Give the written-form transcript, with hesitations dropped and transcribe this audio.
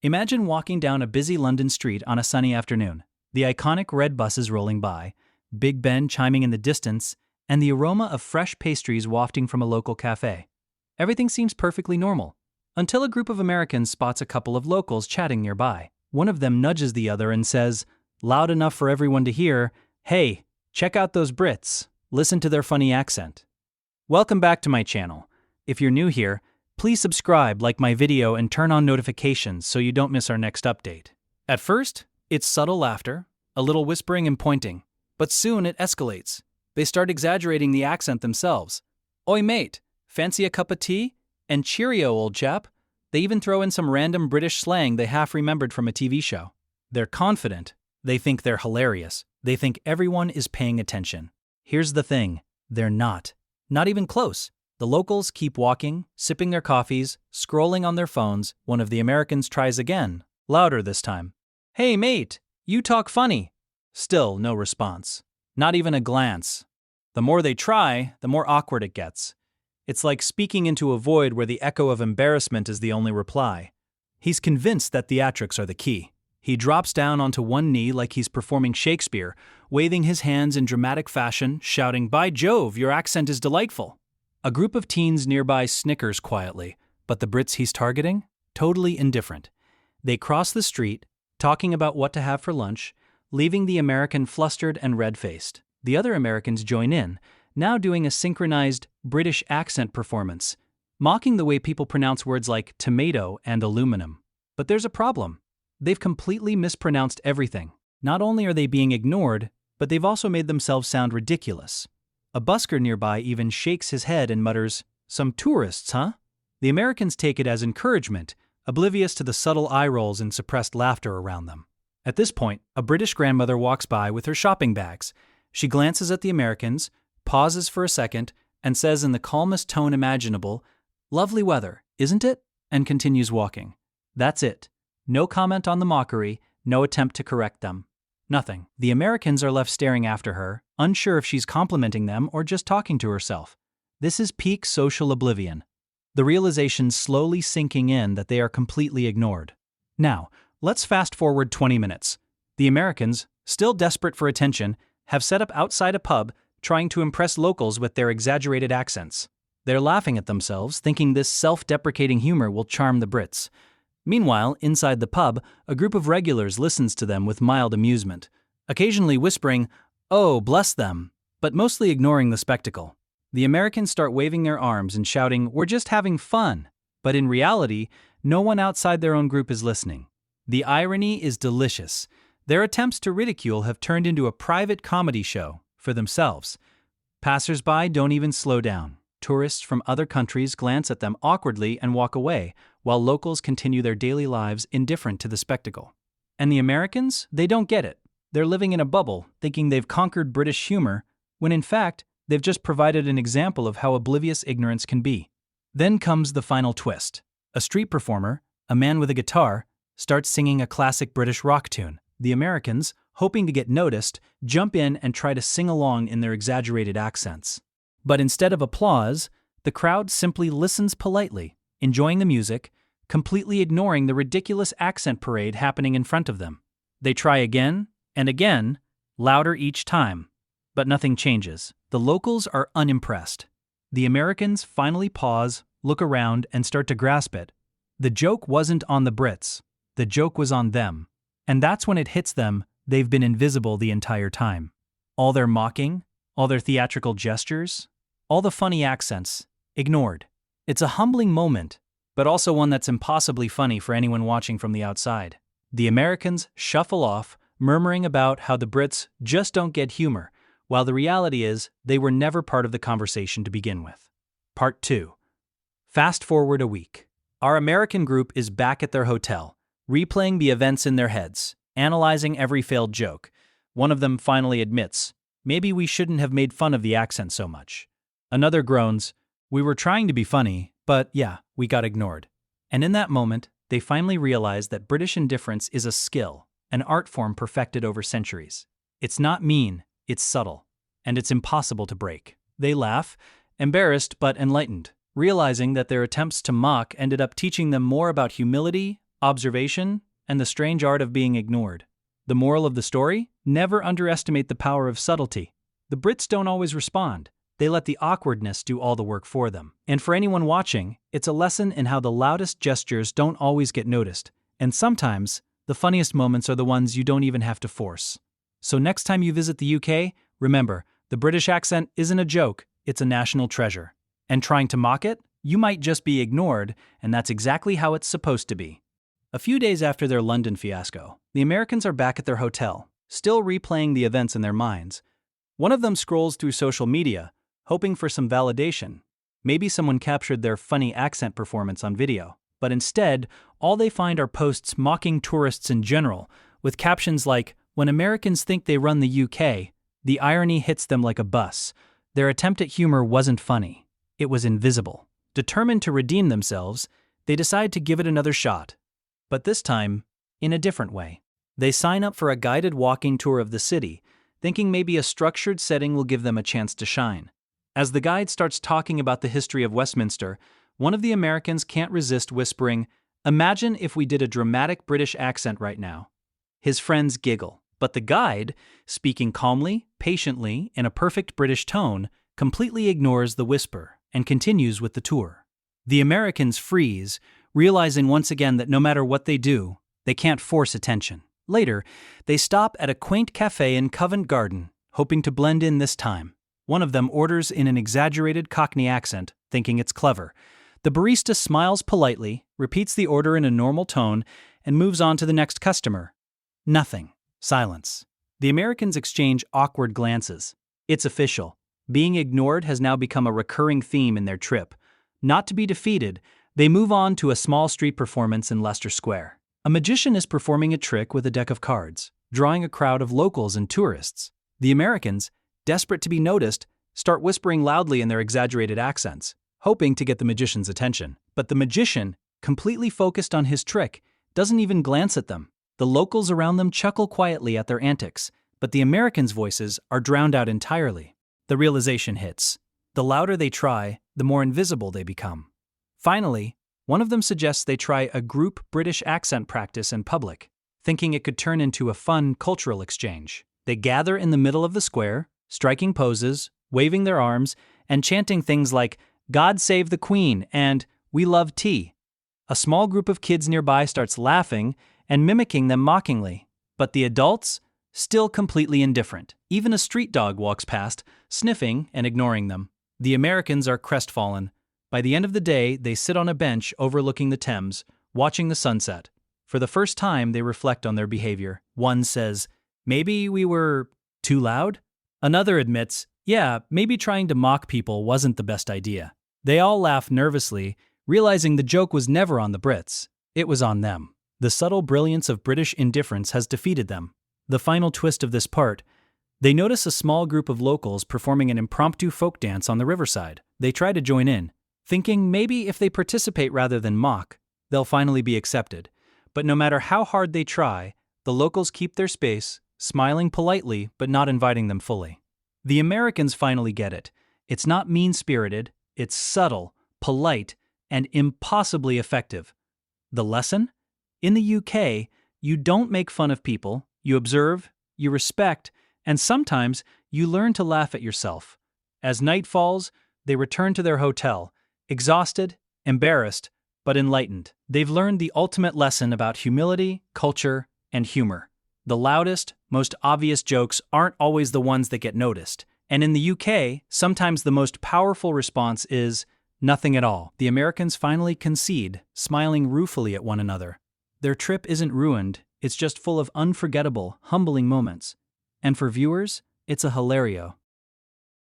Imagine walking down a busy London street on a sunny afternoon. The iconic red buses rolling by, Big Ben chiming in the distance, and the aroma of fresh pastries wafting from a local cafe. Everything seems perfectly normal, until a group of Americans spots a couple of locals chatting nearby. One of them nudges the other and says, loud enough for everyone to hear, "Hey, check out those Brits. Listen to their funny accent." Welcome back to my channel. If you're new here, please subscribe, like my video, and turn on notifications so you don't miss our next update. At first, it's subtle laughter, a little whispering and pointing, but soon it escalates. They start exaggerating the accent themselves. "Oi mate, fancy a cup of tea?" And "Cheerio, old chap." They even throw in some random British slang they half remembered from a TV show. They're confident. They think they're hilarious. They think everyone is paying attention. Here's the thing, they're not. Not even close. The locals keep walking, sipping their coffees, scrolling on their phones. One of the Americans tries again, louder this time. "Hey mate, you talk funny." Still no response. Not even a glance. The more they try, the more awkward it gets. It's like speaking into a void where the echo of embarrassment is the only reply. He's convinced that theatrics are the key. He drops down onto one knee like he's performing Shakespeare, waving his hands in dramatic fashion, shouting, "By Jove, your accent is delightful." A group of teens nearby snickers quietly, but the Brits he's targeting? Totally indifferent. They cross the street, talking about what to have for lunch, leaving the American flustered and red-faced. The other Americans join in, now doing a synchronized British accent performance, mocking the way people pronounce words like tomato and aluminum. But there's a problem. They've completely mispronounced everything. Not only are they being ignored, but they've also made themselves sound ridiculous. A busker nearby even shakes his head and mutters, "Some tourists, huh?" The Americans take it as encouragement, oblivious to the subtle eye rolls and suppressed laughter around them. At this point, a British grandmother walks by with her shopping bags. She glances at the Americans, pauses for a second, and says in the calmest tone imaginable, "Lovely weather, isn't it?" and continues walking. That's it. No comment on the mockery, no attempt to correct them. Nothing. The Americans are left staring after her, unsure if she's complimenting them or just talking to herself. This is peak social oblivion. The realization slowly sinking in that they are completely ignored. Now, let's fast forward 20 minutes. The Americans, still desperate for attention, have set up outside a pub, trying to impress locals with their exaggerated accents. They're laughing at themselves, thinking this self-deprecating humor will charm the Brits. Meanwhile, inside the pub, a group of regulars listens to them with mild amusement, occasionally whispering, "Oh, bless them," but mostly ignoring the spectacle. The Americans start waving their arms and shouting, "We're just having fun." But in reality, no one outside their own group is listening. The irony is delicious. Their attempts to ridicule have turned into a private comedy show for themselves. Passers-by don't even slow down. Tourists from other countries glance at them awkwardly and walk away, while locals continue their daily lives indifferent to the spectacle. And the Americans? They don't get it. They're living in a bubble, thinking they've conquered British humor, when in fact, they've just provided an example of how oblivious ignorance can be. Then comes the final twist. A street performer, a man with a guitar, starts singing a classic British rock tune. The Americans, hoping to get noticed, jump in and try to sing along in their exaggerated accents. But instead of applause, the crowd simply listens politely, enjoying the music, completely ignoring the ridiculous accent parade happening in front of them. They try again and again, louder each time. But nothing changes. The locals are unimpressed. The Americans finally pause, look around, and start to grasp it. The joke wasn't on the Brits. The joke was on them. And that's when it hits them, they've been invisible the entire time. All their mocking, all their theatrical gestures, all the funny accents, ignored. It's a humbling moment, but also one that's impossibly funny for anyone watching from the outside. The Americans shuffle off, murmuring about how the Brits just don't get humor, while the reality is they were never part of the conversation to begin with. Part 2. Fast forward a week. Our American group is back at their hotel, replaying the events in their heads, analyzing every failed joke. One of them finally admits, "Maybe we shouldn't have made fun of the accent so much." Another groans, "We were trying to be funny, but yeah, we got ignored." And in that moment, they finally realize that British indifference is a skill, an art form perfected over centuries. It's not mean, it's subtle, and it's impossible to break. They laugh, embarrassed but enlightened, realizing that their attempts to mock ended up teaching them more about humility, observation, and the strange art of being ignored. The moral of the story? Never underestimate the power of subtlety. The Brits don't always respond. They let the awkwardness do all the work for them. And for anyone watching, it's a lesson in how the loudest gestures don't always get noticed. And sometimes, the funniest moments are the ones you don't even have to force. So next time you visit the UK, remember, the British accent isn't a joke, it's a national treasure. And trying to mock it? You might just be ignored, and that's exactly how it's supposed to be. A few days after their London fiasco, the Americans are back at their hotel, still replaying the events in their minds. One of them scrolls through social media, hoping for some validation. Maybe someone captured their funny accent performance on video. But instead, all they find are posts mocking tourists in general, with captions like, "When Americans think they run the UK, the irony hits them like a bus. Their attempt at humor wasn't funny. It was invisible." Determined to redeem themselves, they decide to give it another shot. But this time, in a different way. They sign up for a guided walking tour of the city, thinking maybe a structured setting will give them a chance to shine. As the guide starts talking about the history of Westminster, one of the Americans can't resist whispering, "Imagine if we did a dramatic British accent right now." His friends giggle, but the guide, speaking calmly, patiently, in a perfect British tone, completely ignores the whisper and continues with the tour. The Americans freeze, realizing once again that no matter what they do, they can't force attention. Later, they stop at a quaint cafe in Covent Garden, hoping to blend in this time. One of them orders in an exaggerated Cockney accent, thinking it's clever. The barista smiles politely, repeats the order in a normal tone, and moves on to the next customer. Nothing. Silence. The Americans exchange awkward glances. It's official. Being ignored has now become a recurring theme in their trip. Not to be defeated, they move on to a small street performance in Leicester Square. A magician is performing a trick with a deck of cards, drawing a crowd of locals and tourists. The Americans, desperate to be noticed, start whispering loudly in their exaggerated accents, hoping to get the magician's attention. But the magician, completely focused on his trick, doesn't even glance at them. The locals around them chuckle quietly at their antics, but the Americans' voices are drowned out entirely. The realization hits. The louder they try, the more invisible they become. Finally, one of them suggests they try a group British accent practice in public, thinking it could turn into a fun cultural exchange. They gather in the middle of the square, striking poses, waving their arms, and chanting things like, "God save the Queen" and "We love tea." A small group of kids nearby starts laughing and mimicking them mockingly, but the adults, still completely indifferent. Even a street dog walks past, sniffing and ignoring them. The Americans are crestfallen. By the end of the day, they sit on a bench overlooking the Thames, watching the sunset. For the first time, they reflect on their behavior. One says, "Maybe we were too loud?" Another admits, "Yeah, maybe trying to mock people wasn't the best idea." They all laugh nervously, realizing the joke was never on the Brits. It was on them. The subtle brilliance of British indifference has defeated them. The final twist of this part, they notice a small group of locals performing an impromptu folk dance on the riverside. They try to join in, thinking maybe if they participate rather than mock, they'll finally be accepted. But no matter how hard they try, the locals keep their space, smiling politely but not inviting them fully. The Americans finally get it. It's not mean-spirited, it's subtle, polite, and impossibly effective. The lesson? In the UK, you don't make fun of people, you observe, you respect, and sometimes you learn to laugh at yourself. As night falls, they return to their hotel, exhausted, embarrassed, but enlightened. They've learned the ultimate lesson about humility, culture, and humor. The loudest, most obvious jokes aren't always the ones that get noticed. And in the UK, sometimes the most powerful response is nothing at all. The Americans finally concede, smiling ruefully at one another. Their trip isn't ruined, it's just full of unforgettable, humbling moments. And for viewers, it's a hilario.